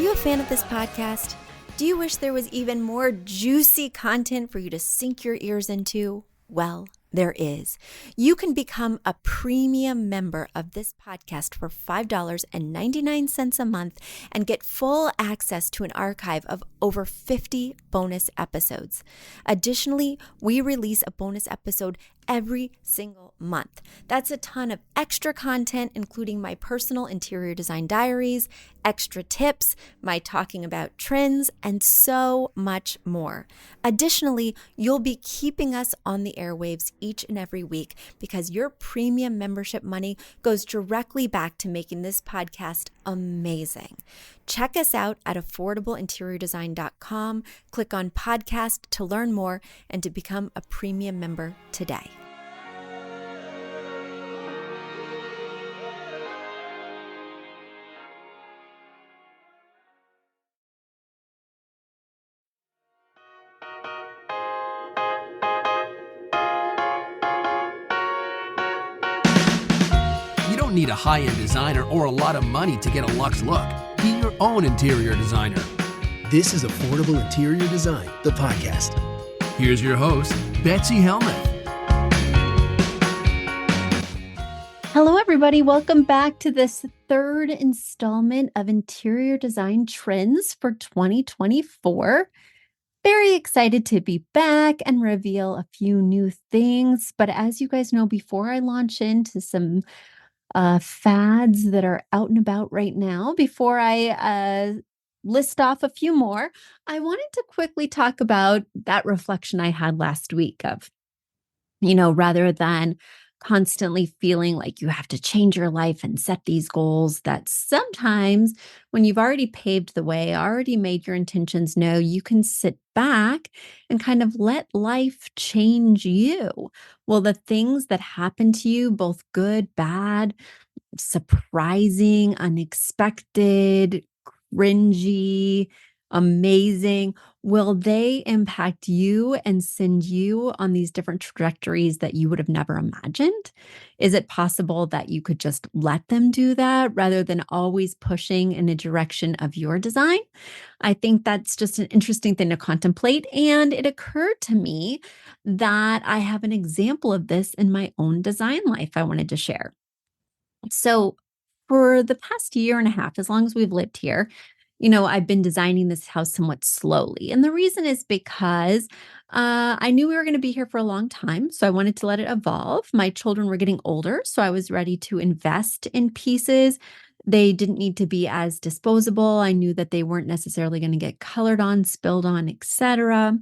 you a fan of this podcast? Do you wish there was even more juicy content for you to sink your ears into? Well, there is. You can become a premium member of this podcast for $5.99 a month and get full access to an archive of over 50 bonus episodes. Additionally, we release a bonus episode every single month. That's a ton of extra content, including my personal interior design diaries, extra tips, my talking about trends, and so much more. Additionally, you'll be keeping us on the airwaves each and every week because your premium membership money goes directly back to making this podcast amazing. Check us out at affordableinteriordesign.com. Click on podcast to learn more and to become a premium member today. You don't need a high-end designer or a lot of money to get a luxe look. Be your own interior designer. This is Affordable Interior Design, the podcast. Here's your host, Betsy Helmuth. Hello, everybody. Welcome back to this third installment of Interior Design Trends for 2024. Very excited to be back and reveal a few new things. But as you guys know, before I launch into some fads that are out and about right now, before I list off a few more, I wanted to quickly talk about that reflection I had last week of, rather than constantly feeling like you have to change your life and set these goals, that sometimes when you've already paved the way, already made your intentions known, you can sit back and kind of let life change you. Well, the things that happen to you, both good, bad, surprising, unexpected, cringy, amazing, will they impact you and send you on these different trajectories that you would have never imagined? Is it possible that you could just let them do that rather than always pushing in a direction of your design? I think that's just an interesting thing to contemplate. And it occurred to me that I have an example of this in my own design life I wanted to share. So for the past year and a half, as long as we've lived here, I've been designing this house somewhat slowly. And the reason is because I knew we were going to be here for a long time. So I wanted to let it evolve. My children were getting older, so I was ready to invest in pieces. They didn't need to be as disposable. I knew that they weren't necessarily going to get colored on, spilled on, etc.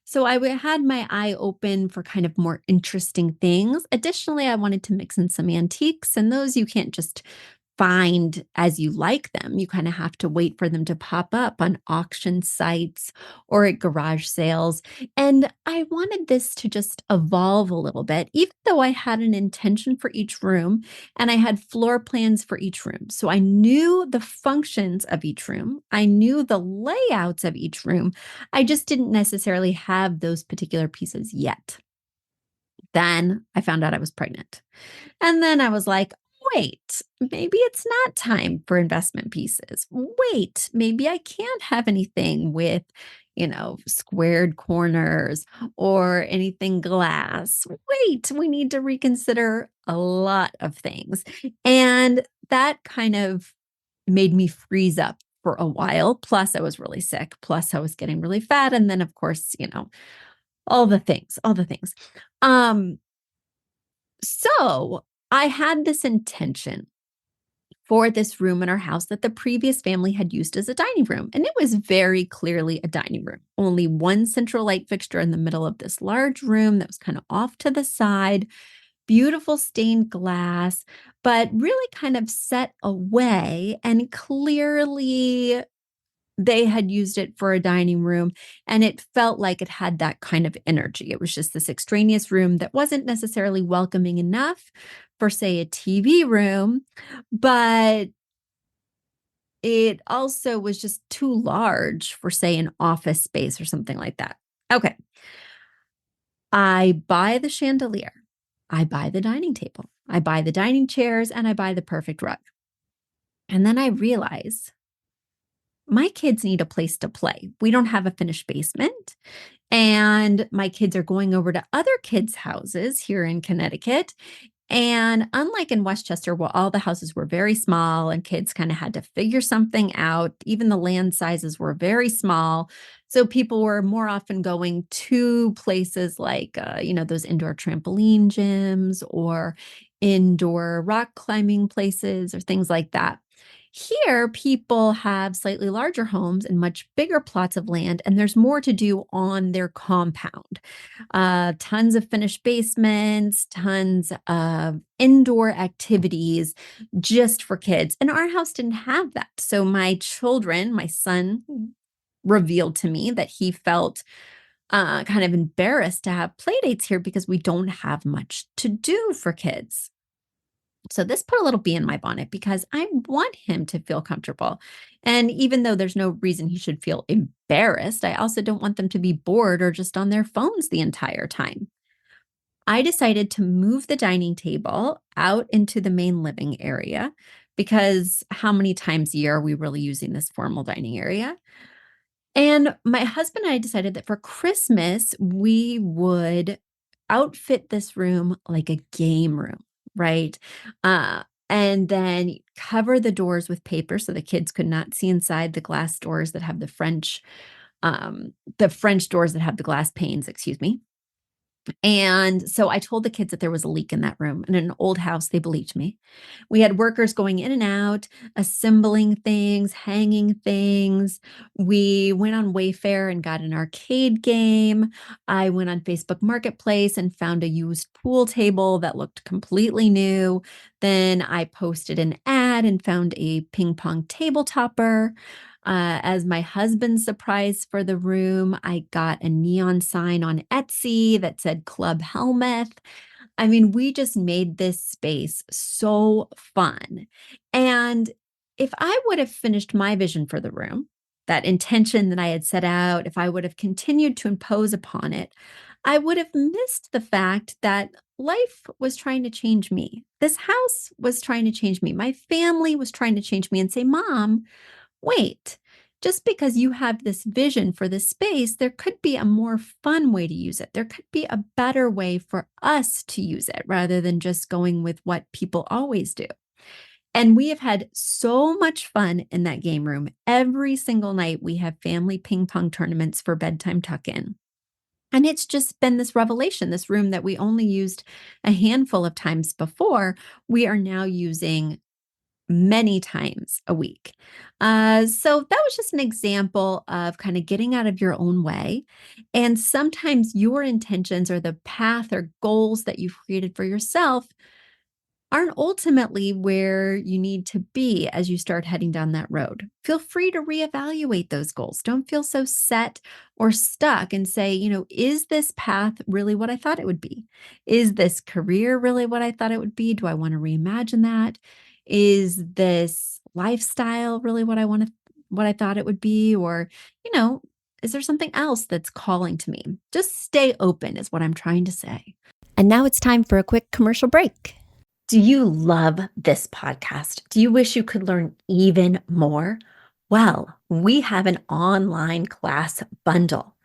So had my eye open for kind of more interesting things. Additionally, I wanted to mix in some antiques, and those you can't just find as you like them. You kind of have to wait for them to pop up on auction sites or at garage sales. And I wanted this to just evolve a little bit, even though I had an intention for each room and I had floor plans for each room. So I knew the functions of each room. I knew the layouts of each room. I just didn't necessarily have those particular pieces yet. Then I found out I was pregnant. And then I was like, wait, maybe it's not time for investment pieces. Wait, maybe I can't have anything with, squared corners or anything glass. Wait, we need to reconsider a lot of things. And that kind of made me freeze up for a while. Plus, I was really sick. Plus, I was getting really fat. And then, of course, all the things. So I had this intention for this room in our house that the previous family had used as a dining room. And it was very clearly a dining room. Only one central light fixture in the middle of this large room that was kind of off to the side, beautiful stained glass, but really kind of set away, and clearly they had used it for a dining room, and it felt like it had that kind of energy. It was just this extraneous room that wasn't necessarily welcoming enough for, say, a TV room, but it also was just too large for, say, an office space or something like that. Okay. I buy the chandelier. I buy the dining table. I buy the dining chairs, and I buy the perfect rug. And then I realize, my kids need a place to play. We don't have a finished basement. And my kids are going over to other kids' houses here in Connecticut. And unlike in Westchester, where all the houses were very small and kids kind of had to figure something out, even the land sizes were very small. So people were more often going to places like, those indoor trampoline gyms or indoor rock climbing places or things like that. Here, people have slightly larger homes and much bigger plots of land, and there's more to do on their compound. Tons of finished basements, tons of indoor activities just for kids. And our house didn't have that. So my son revealed to me that he felt kind of embarrassed to have play dates here because we don't have much to do for kids. So this put a little bee in my bonnet because I want him to feel comfortable. And even though there's no reason he should feel embarrassed, I also don't want them to be bored or just on their phones the entire time. I decided to move the dining table out into the main living area because how many times a year are we really using this formal dining area? And my husband and I decided that for Christmas, we would outfit this room like a game room, right? And then cover the doors with paper so the kids could not see inside the glass doors that have the French doors that have the glass panes, excuse me. And so I told the kids that there was a leak in that room. In an old house, they believed me. We had workers going in and out, assembling things, hanging things. We went on Wayfair and got an arcade game. I went on Facebook Marketplace and found a used pool table that looked completely new. Then I posted an ad and found a ping pong table topper. As my husband's surprise for the room, I got a neon sign on Etsy that said Club Helmet. I mean, we just made this space so fun. And if I would have finished my vision for the room, that intention that I had set out, if I would have continued to impose upon it, I would have missed the fact that life was trying to change me. This house was trying to change me. My family was trying to change me and say, Mom, wait, just because you have this vision for this space, there could be a more fun way to use it. There could be a better way for us to use it rather than just going with what people always do. And we have had so much fun in that game room. Every single night, we have family ping pong tournaments for bedtime tuck in. And it's just been this revelation, this room that we only used a handful of times before, we are now using many times a week. So that was just an example of kind of getting out of your own way. And sometimes your intentions or the path or goals that you've created for yourself aren't ultimately where you need to be as you start heading down that road. Feel free to reevaluate those goals. Don't feel so set or stuck and say, is this path really what I thought it would be? Is this career really what I thought it would be? Do I want to reimagine that? Is this lifestyle really what I thought it would be? Or, you know, is there something else that's calling to me? Just stay open is what I'm trying to say. And now it's time for a quick commercial break. Do you love this podcast? Do you wish you could learn even more? Well, we have an online class bundle.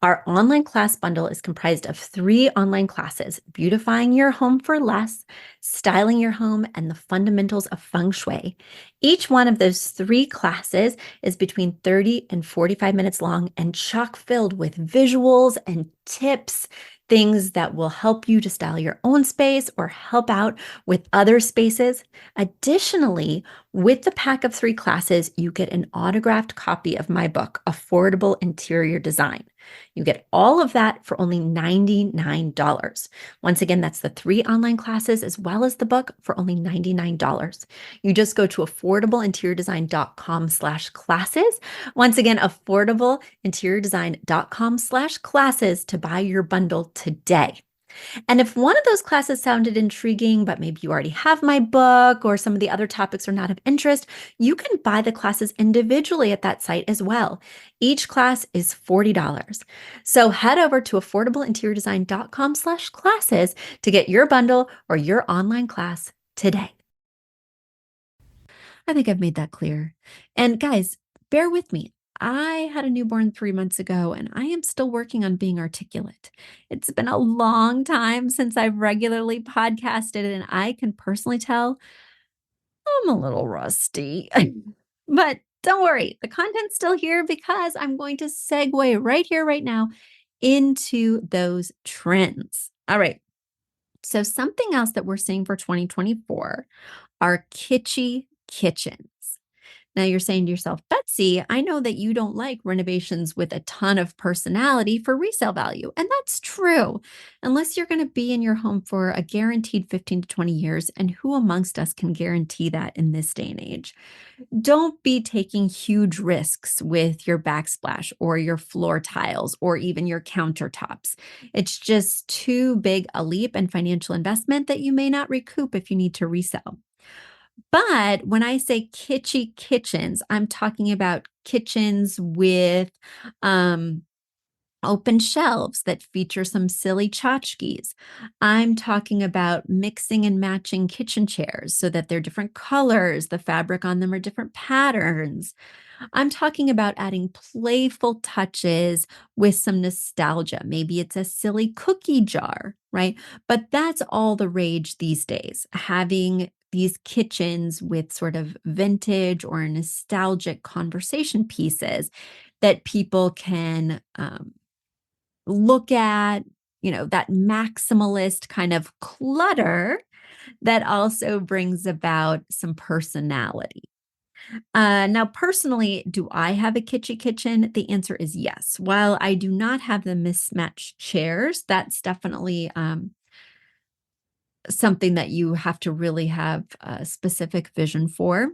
Our online class bundle is comprised of 3 online classes: beautifying your home for less, styling your home, and the fundamentals of feng shui. Each one of those 3 classes is between 30 and 45 minutes long and chock filled with visuals and tips, things that will help you to style your own space or help out with other spaces. Additionally, with the pack of 3 classes, you get an autographed copy of my book, Affordable Interior Design. You get all of that for only $99. Once again, that's the 3 online classes as well as the book for only $99. You just go to affordableinteriordesign.com/classes. Once again, affordableinteriordesign.com/classes to buy your bundle today. And if one of those classes sounded intriguing, but maybe you already have my book or some of the other topics are not of interest, you can buy the classes individually at that site as well. Each class is $40. So head over to affordableinteriordesign.com/classes to get your bundle or your online class today. I think I've made that clear. And guys, bear with me. I had a newborn 3 months ago, and I am still working on being articulate. It's been a long time since I've regularly podcasted, and I can personally tell I'm a little rusty. But don't worry, the content's still here because I'm going to segue right here, right now into those trends. All right. So, something else that we're seeing for 2024 are kitschy kitchens. Now you're saying to yourself, Betsy, I know that you don't like renovations with a ton of personality for resale value. And that's true, unless you're going to be in your home for a guaranteed 15 to 20 years. And who amongst us can guarantee that in this day and age? Don't be taking huge risks with your backsplash or your floor tiles or even your countertops. It's just too big a leap and financial investment that you may not recoup if you need to resell. But when I say kitschy kitchens, I'm talking about kitchens with um, open shelves that feature some silly tchotchkes. I'm talking about mixing and matching kitchen chairs so that they're different colors, the fabric on them are different patterns. I'm talking about adding playful touches with some nostalgia. Maybe it's a silly cookie jar, right? But that's all the rage these days, having these kitchens with sort of vintage or nostalgic conversation pieces that people can look at, that maximalist kind of clutter that also brings about some personality. Now, personally, do I have a kitschy kitchen? The answer is yes. While I do not have the mismatched chairs, that's definitely something that you have to really have a specific vision for.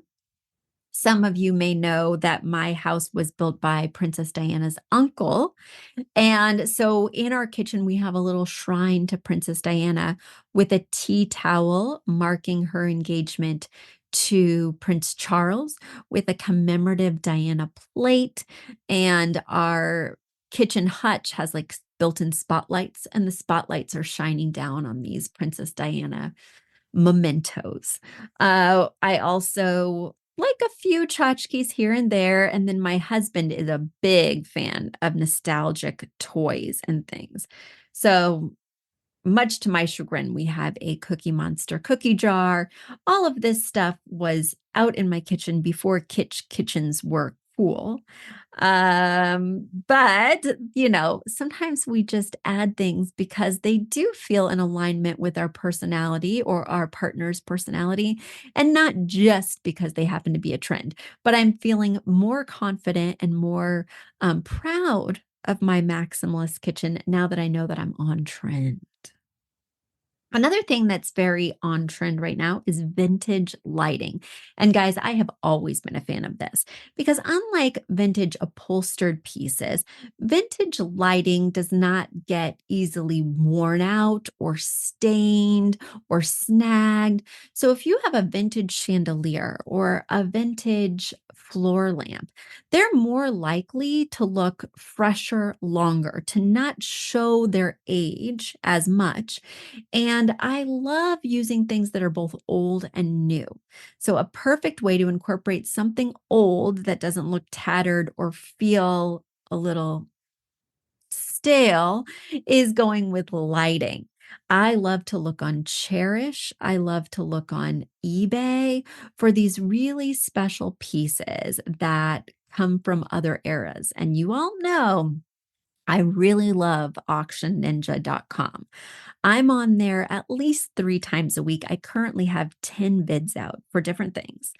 Some of you may know that my house was built by Princess Diana's uncle. And so in our kitchen, we have a little shrine to Princess Diana with a tea towel marking her engagement to Prince Charles with a commemorative Diana plate. And our kitchen hutch has like built-in spotlights, and the spotlights are shining down on these Princess Diana mementos. I also like a few tchotchkes here and there, and then my husband is a big fan of nostalgic toys and things. So, much to my chagrin, we have a Cookie Monster cookie jar. All of this stuff was out in my kitchen before kitchens were cool. But sometimes we just add things because they do feel in alignment with our personality or our partner's personality, and not just because they happen to be a trend. But I'm feeling more confident and more proud of my maximalist kitchen now that I know that I'm on trend. Another thing that's very on trend right now is vintage lighting. And guys, I have always been a fan of this because unlike vintage upholstered pieces, vintage lighting does not get easily worn out or stained or snagged. So if you have a vintage chandelier or a vintage floor lamp, they're more likely to look fresher longer, to not show their age as much, and I love using things that are both old and new. So, a perfect way to incorporate something old that doesn't look tattered or feel a little stale is going with lighting. I love to look on Cherish. I love to look on eBay for these really special pieces that come from other eras. And you all know I really love auctionninja.com. I'm on there at least 3 times a week. I currently have 10 bids out for different things.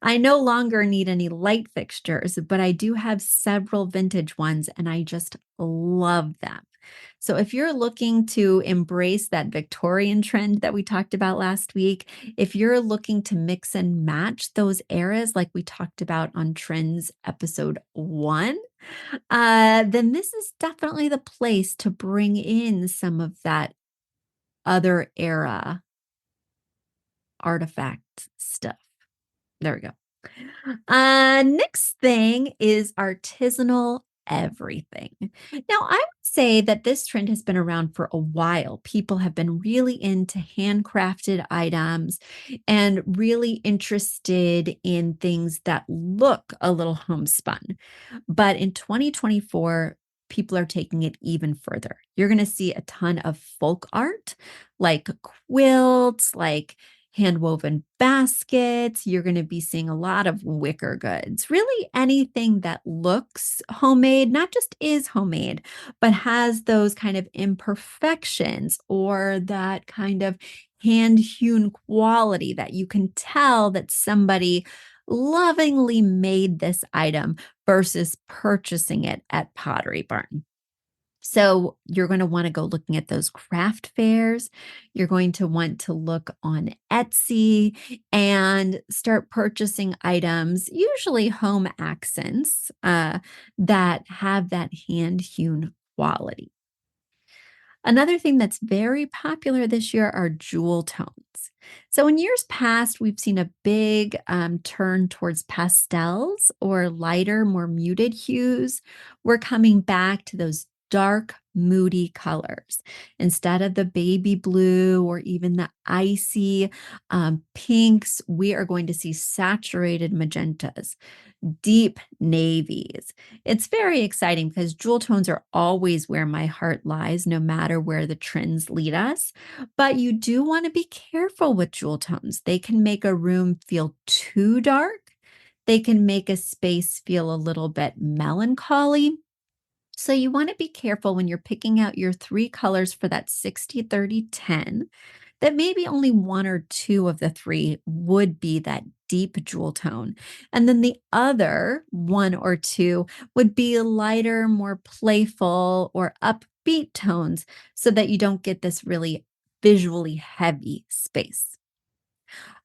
I no longer need any light fixtures, but I do have several vintage ones and I just love them. So if you're looking to embrace that Victorian trend that we talked about last week, if you're looking to mix and match those eras like we talked about on Trends episode 1, then this is definitely the place to bring in some of that other era artifact stuff. There we go. Next thing is artisanal everything. Now, I would say that this trend has been around for a while. People have been really into handcrafted items and really interested in things that look a little homespun. But in 2024, people are taking it even further. You're going to see a ton of folk art, like quilts, like handwoven baskets. You're going to be seeing a lot of wicker goods, really anything that looks homemade, not just is homemade, but has those kind of imperfections or that kind of hand hewn quality that you can tell that somebody lovingly made this item versus purchasing it at Pottery Barn. So you're going to want to go looking at those craft fairs. You're going to want to look on Etsy and start purchasing items, usually home accents, that have that hand hewn quality. Another thing that's very popular this year are jewel tones. So, in years past, we've seen a big turn towards pastels or lighter, more muted hues. We're coming back to those dark, moody colors. Instead of the baby blue or even the icy pinks, we are going to see saturated magentas, deep navies. It's very exciting because jewel tones are always where my heart lies, no matter where the trends lead us. But you do want to be careful with jewel tones. They can make a room feel too dark. They can make a space feel a little bit melancholy. So you want to be careful when you're picking out your three colors for that 60-30-10, that maybe only one or two of the three would be that deep jewel tone. And then the other one or two would be lighter, more playful, or upbeat tones so that you don't get this really visually heavy space.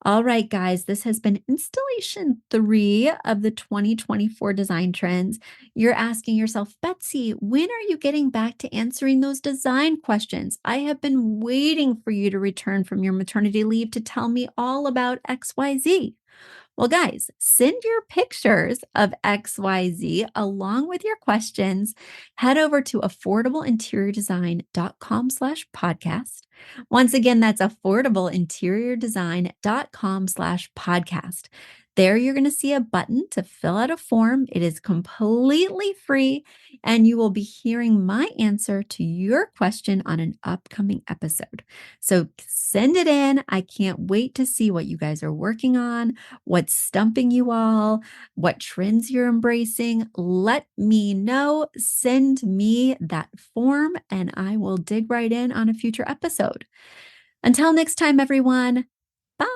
All right, guys, this has been installation 3 of the 2024 design trends. You're asking yourself, Betsy, when are you getting back to answering those design questions? I have been waiting for you to return from your maternity leave to tell me all about XYZ. Well, guys, send your pictures of XYZ along with your questions. Head over to affordableinteriordesign.com/podcast. Once again, that's affordableinteriordesign.com/podcast. There, you're going to see a button to fill out a form. It is completely free, and you will be hearing my answer to your question on an upcoming episode. So send it in. I can't wait to see what you guys are working on, what's stumping you all, what trends you're embracing. Let me know. Send me that form, and I will dig right in on a future episode. Until next time, everyone. Bye.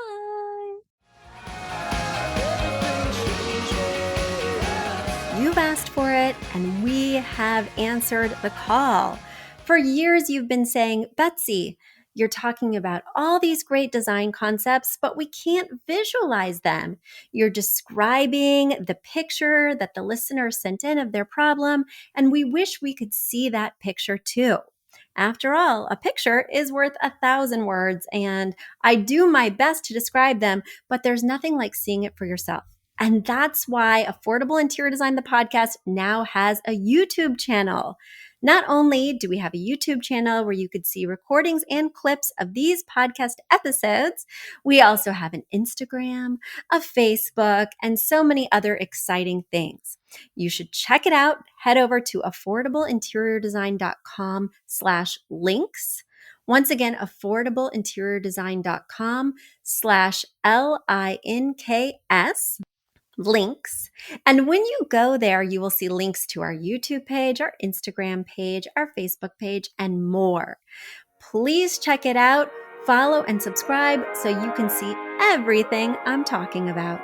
You've asked for it, and we have answered the call. For years, you've been saying, Betsy, you're talking about all these great design concepts, but we can't visualize them. You're describing the picture that the listener sent in of their problem, and we wish we could see that picture too. After all, a picture is worth 1,000 words, and I do my best to describe them, but there's nothing like seeing it for yourself. And that's why Affordable Interior Design, the podcast, now has a YouTube channel. Not only do we have a YouTube channel where you could see recordings and clips of these podcast episodes, we also have an Instagram, a Facebook, and so many other exciting things. You should check it out. Head over to affordableinteriordesign.com/links. Once again, affordableinteriordesign.com/LINKS. links. And when you go there, you will see links to our YouTube page, our Instagram page, our Facebook page, and more. Please check it out, follow and subscribe so you can see everything I'm talking about.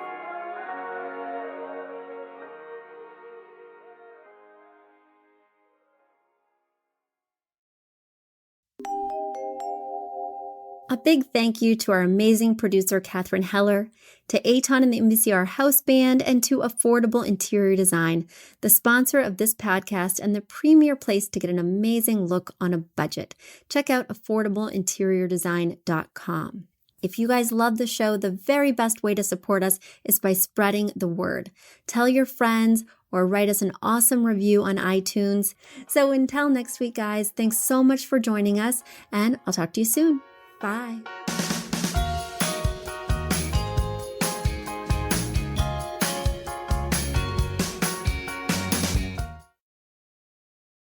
A big thank you to our amazing producer, Catherine Heller, to Aton and the MVCR House Band, and to Affordable Interior Design, the sponsor of this podcast and the premier place to get an amazing look on a budget. Check out affordableinteriordesign.com. If you guys love the show, the very best way to support us is by spreading the word. Tell your friends or write us an awesome review on iTunes. So until next week, guys, thanks so much for joining us, and I'll talk to you soon. Bye.